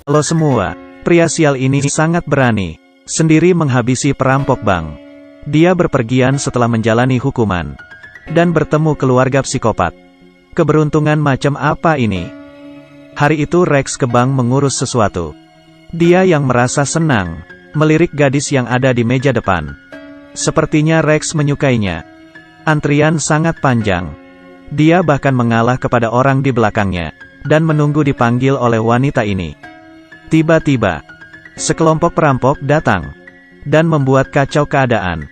Lo semua, pria sial ini sangat berani. Sendiri menghabisi perampok bank. Dia berpergian setelah menjalani hukuman. Dan bertemu keluarga psikopat. Keberuntungan macam apa ini? Hari itu Rex ke bank mengurus sesuatu. Dia yang merasa senang, melirik gadis yang ada di meja depan. Sepertinya Rex menyukainya. Antrian sangat panjang. Dia bahkan mengalah kepada orang di belakangnya, dan menunggu dipanggil oleh wanita ini. Tiba-tiba, sekelompok perampok datang, dan membuat kacau keadaan.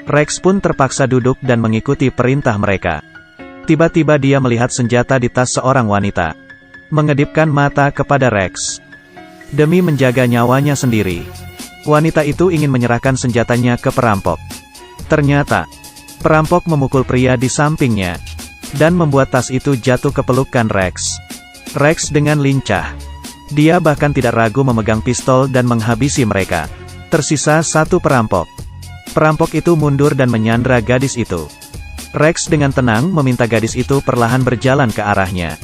Rex pun terpaksa duduk dan mengikuti perintah mereka. Tiba-tiba dia melihat senjata di tas seorang wanita. Mengedipkan mata kepada Rex. Demi menjaga nyawanya sendiri, wanita itu ingin menyerahkan senjatanya ke perampok. Ternyata, perampok memukul pria di sampingnya, dan membuat tas itu jatuh ke pelukan Rex. Rex dengan lincah. Dia bahkan tidak ragu memegang pistol dan menghabisi mereka. Tersisa satu perampok. Perampok itu mundur dan menyandra gadis itu. Rex dengan tenang meminta gadis itu perlahan berjalan ke arahnya.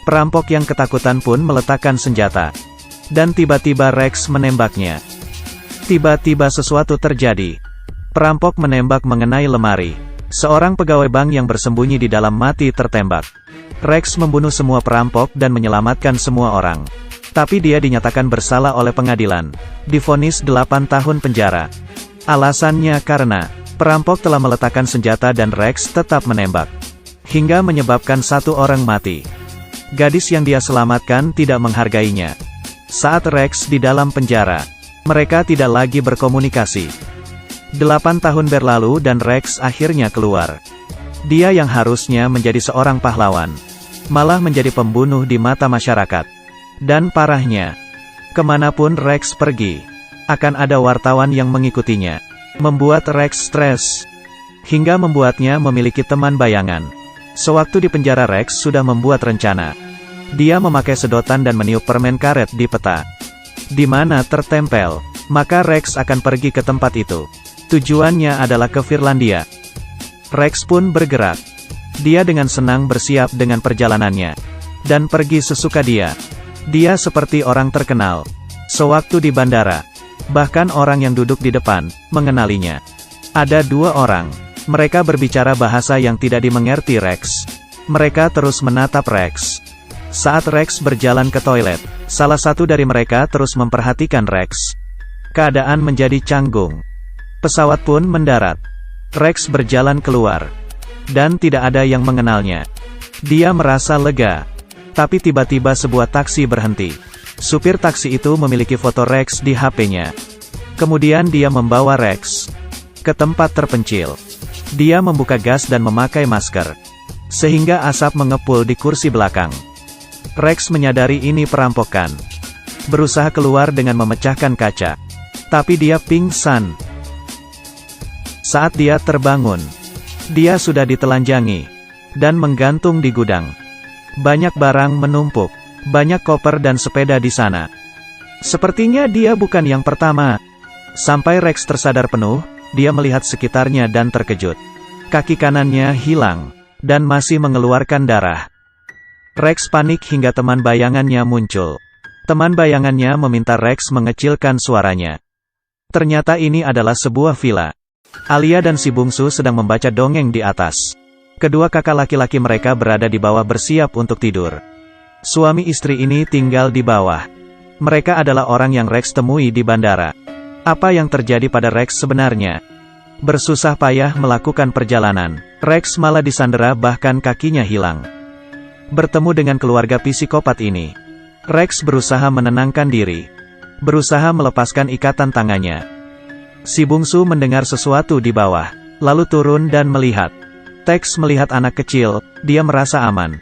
Perampok yang ketakutan pun meletakkan senjata. Dan tiba-tiba Rex menembaknya. Tiba-tiba sesuatu terjadi. Perampok menembak mengenai lemari. Seorang pegawai bank yang bersembunyi di dalam mati tertembak. Rex membunuh semua perampok dan menyelamatkan semua orang. Tapi dia dinyatakan bersalah oleh pengadilan. Divonis 8 tahun penjara. Alasannya karena perampok telah meletakkan senjata dan Rex tetap menembak. Hingga menyebabkan satu orang mati. Gadis yang dia selamatkan tidak menghargainya. Saat Rex di dalam penjara, mereka tidak lagi berkomunikasi. 8 tahun berlalu dan Rex akhirnya keluar. Dia yang harusnya menjadi seorang pahlawan, malah menjadi pembunuh di mata masyarakat. Dan parahnya, kemanapun Rex pergi, akan ada wartawan yang mengikutinya. Membuat Rex stres, hingga membuatnya memiliki teman bayangan. Sewaktu di penjara Rex sudah membuat rencana. Dia memakai sedotan dan meniup permen karet di peta. Di mana tertempel, maka Rex akan pergi ke tempat itu. Tujuannya adalah ke Finlandia. Rex pun bergerak. Dia dengan senang bersiap dengan perjalanannya. Dan pergi sesuka dia. Dia seperti orang terkenal. Sewaktu di bandara, bahkan orang yang duduk di depan, mengenalinya. Ada 2 orang. Mereka berbicara bahasa yang tidak dimengerti Rex. Mereka terus menatap Rex. Saat Rex berjalan ke toilet, salah satu dari mereka terus memperhatikan Rex. Keadaan menjadi canggung. Pesawat pun mendarat. Rex berjalan keluar. Dan tidak ada yang mengenalnya. Dia merasa lega. Tapi tiba-tiba sebuah taksi berhenti. Supir taksi itu memiliki foto Rex di HP-nya. Kemudian dia membawa Rex ke tempat terpencil. Dia membuka gas dan memakai masker. Sehingga asap mengepul di kursi belakang. Rex menyadari ini perampokan. Berusaha keluar dengan memecahkan kaca. Tapi dia pingsan. Saat dia terbangun, dia sudah ditelanjangi dan menggantung di gudang. Banyak barang menumpuk, banyak koper dan sepeda di sana. Sepertinya dia bukan yang pertama. Sampai Rex tersadar penuh, dia melihat sekitarnya dan terkejut. Kaki kanannya hilang, dan masih mengeluarkan darah. Rex panik hingga teman bayangannya muncul. Teman bayangannya meminta Rex mengecilkan suaranya. Ternyata ini adalah sebuah villa. Alia dan si bungsu sedang membaca dongeng di atas. Kedua kakak laki-laki mereka berada di bawah bersiap untuk tidur. Suami istri ini tinggal di bawah. Mereka adalah orang yang Rex temui di bandara. Apa yang terjadi pada Rex sebenarnya? Bersusah payah melakukan perjalanan, Rex malah disandera bahkan kakinya hilang. Bertemu dengan keluarga psikopat ini, Rex berusaha menenangkan diri. Berusaha melepaskan ikatan tangannya. Si bungsu mendengar sesuatu di bawah, lalu turun dan melihat. Tex melihat anak kecil, dia merasa aman.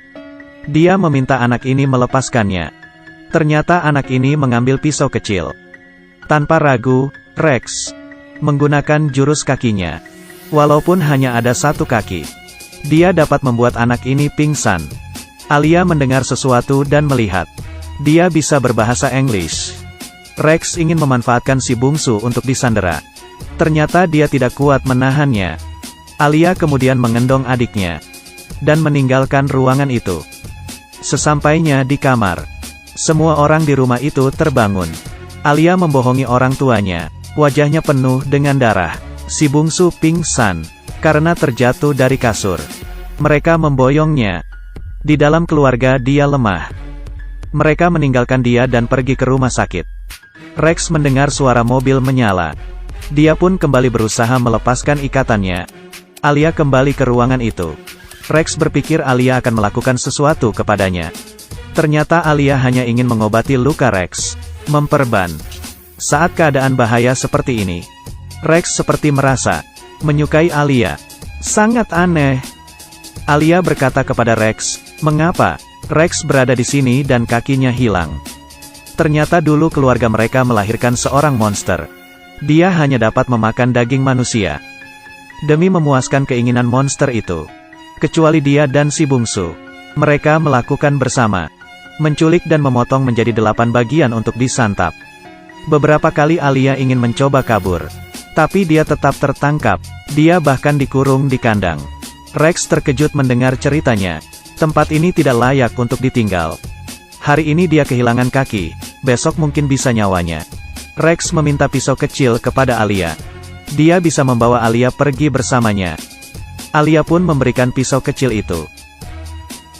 Dia meminta anak ini melepaskannya. Ternyata anak ini mengambil pisau kecil. Tanpa ragu, Rex menggunakan jurus kakinya. Walaupun hanya ada satu kaki, dia dapat membuat anak ini pingsan. Alia mendengar sesuatu dan melihat. Dia bisa berbahasa Inggris. Rex ingin memanfaatkan si bungsu untuk disandera. Ternyata dia tidak kuat menahannya. Alia kemudian mengendong adiknya dan meninggalkan ruangan itu. Sesampainya di kamar, Semua orang di rumah itu terbangun. Alia membohongi orang tuanya. Wajahnya penuh dengan darah. Si bungsu pingsan karena terjatuh dari kasur. Mereka memboyongnya. Di dalam keluarga dia lemah. Mereka meninggalkan dia dan pergi ke rumah sakit. Rex mendengar suara mobil menyala. Dia pun kembali berusaha melepaskan ikatannya. Alia kembali ke ruangan itu. Rex berpikir Alia akan melakukan sesuatu kepadanya. Ternyata Alia hanya ingin mengobati luka Rex. Memperban. Saat keadaan bahaya seperti ini, Rex seperti merasa menyukai Alia. Sangat aneh. Alia berkata kepada Rex, "Mengapa Rex berada di sini dan kakinya hilang?" Ternyata dulu keluarga mereka melahirkan seorang monster. Dia hanya dapat memakan daging manusia. Demi memuaskan keinginan monster itu, kecuali dia dan si bungsu, mereka melakukan bersama. Menculik dan memotong menjadi 8 bagian untuk disantap. Beberapa kali Alia ingin mencoba kabur. Tapi dia tetap tertangkap. Dia bahkan dikurung di kandang. Rex terkejut mendengar ceritanya. Tempat ini tidak layak untuk ditinggal. Hari ini dia kehilangan kaki, besok mungkin bisa nyawanya. Rex meminta pisau kecil kepada Alia. Dia bisa membawa Alia pergi bersamanya. Alia pun memberikan pisau kecil itu.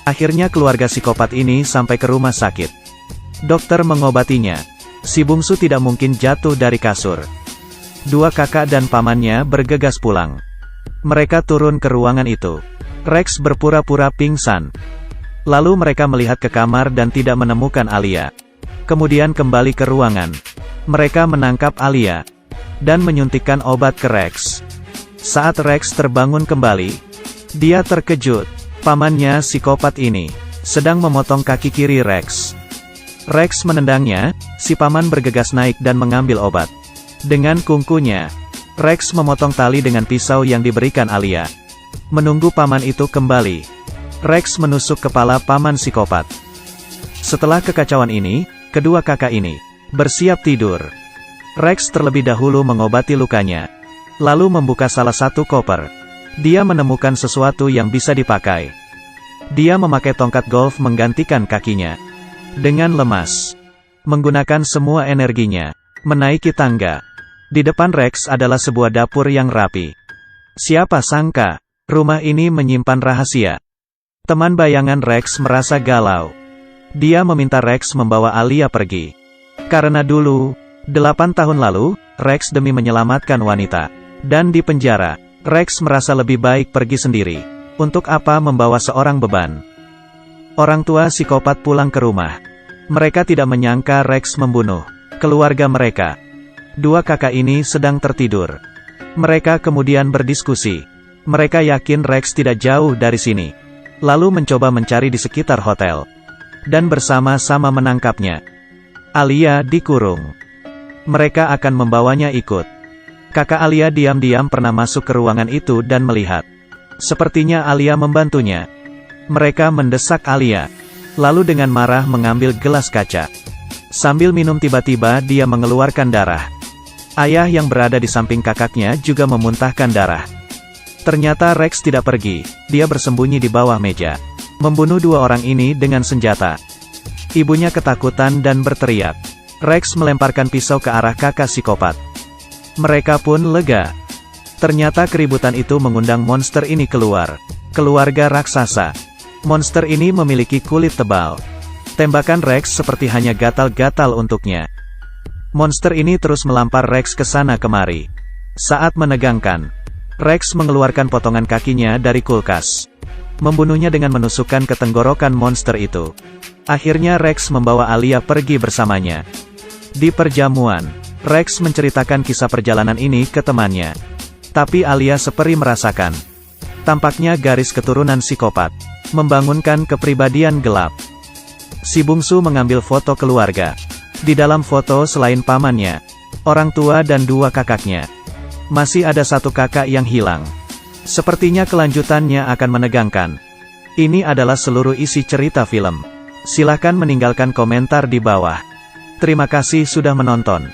Akhirnya keluarga psikopat ini sampai ke rumah sakit. Dokter mengobatinya. Si bungsu tidak mungkin jatuh dari kasur. 2 kakak dan pamannya bergegas pulang. Mereka turun ke ruangan itu. Rex berpura-pura pingsan. Lalu mereka melihat ke kamar dan tidak menemukan Alia. Kemudian kembali ke ruangan. Mereka menangkap Alia dan menyuntikkan obat ke Rex. Saat Rex terbangun kembali, dia terkejut. Pamannya psikopat ini sedang memotong kaki kiri Rex. Rex menendangnya. Si paman bergegas naik dan mengambil obat. Dengan kukunya, Rex memotong tali dengan pisau yang diberikan Alia. Menunggu paman itu kembali, Rex menusuk kepala paman psikopat. Setelah kekacauan ini, kedua kakak ini bersiap tidur. Rex terlebih dahulu mengobati lukanya, lalu membuka salah satu koper. Dia menemukan sesuatu yang bisa dipakai. Dia memakai tongkat golf menggantikan kakinya. Dengan lemas, menggunakan semua energinya, menaiki tangga. Di depan Rex adalah sebuah dapur yang rapi. Siapa sangka, rumah ini menyimpan rahasia. Teman bayangan Rex merasa galau. Dia meminta Rex membawa Alia pergi. Karena dulu, 8 tahun lalu, Rex demi menyelamatkan wanita dan di penjara, Rex merasa lebih baik pergi sendiri. Untuk apa membawa seorang beban? Orang tua psikopat pulang ke rumah. Mereka tidak menyangka Rex membunuh keluarga mereka. 2 kakak ini sedang tertidur. Mereka kemudian berdiskusi. Mereka yakin Rex tidak jauh dari sini. Lalu mencoba mencari di sekitar hotel. Dan bersama-sama menangkapnya. Alia dikurung. Mereka akan membawanya ikut. Kakak Alia diam-diam pernah masuk ke ruangan itu dan melihat. Sepertinya Alia membantunya. Mereka mendesak Alia. Lalu dengan marah mengambil gelas kaca. Sambil minum tiba-tiba dia mengeluarkan darah. Ayah yang berada di samping kakaknya juga memuntahkan darah. Ternyata Rex tidak pergi. Dia bersembunyi di bawah meja. Membunuh 2 orang ini dengan senjata. Ibunya ketakutan dan berteriak. Rex melemparkan pisau ke arah kakak psikopat. Mereka pun lega. Ternyata keributan itu mengundang monster ini keluar. Keluarga raksasa. Monster ini memiliki kulit tebal. Tembakan Rex seperti hanya gatal-gatal untuknya. Monster ini terus melampar Rex ke sana kemari. Saat menegangkan, Rex mengeluarkan potongan kakinya dari kulkas. Membunuhnya dengan menusukkan ke tenggorokan monster itu. Akhirnya Rex membawa Alia pergi bersamanya. Di perjamuan, Rex menceritakan kisah perjalanan ini ke temannya. Tapi Alia seperi merasakan. Tampaknya garis keturunan psikopat membangunkan kepribadian gelap. Si bungsu mengambil foto keluarga. Di dalam foto selain pamannya, orang tua dan 2 kakaknya, masih ada 1 kakak yang hilang. Sepertinya kelanjutannya akan menegangkan. Ini adalah seluruh isi cerita film. Silakan meninggalkan komentar di bawah. Terima kasih sudah menonton.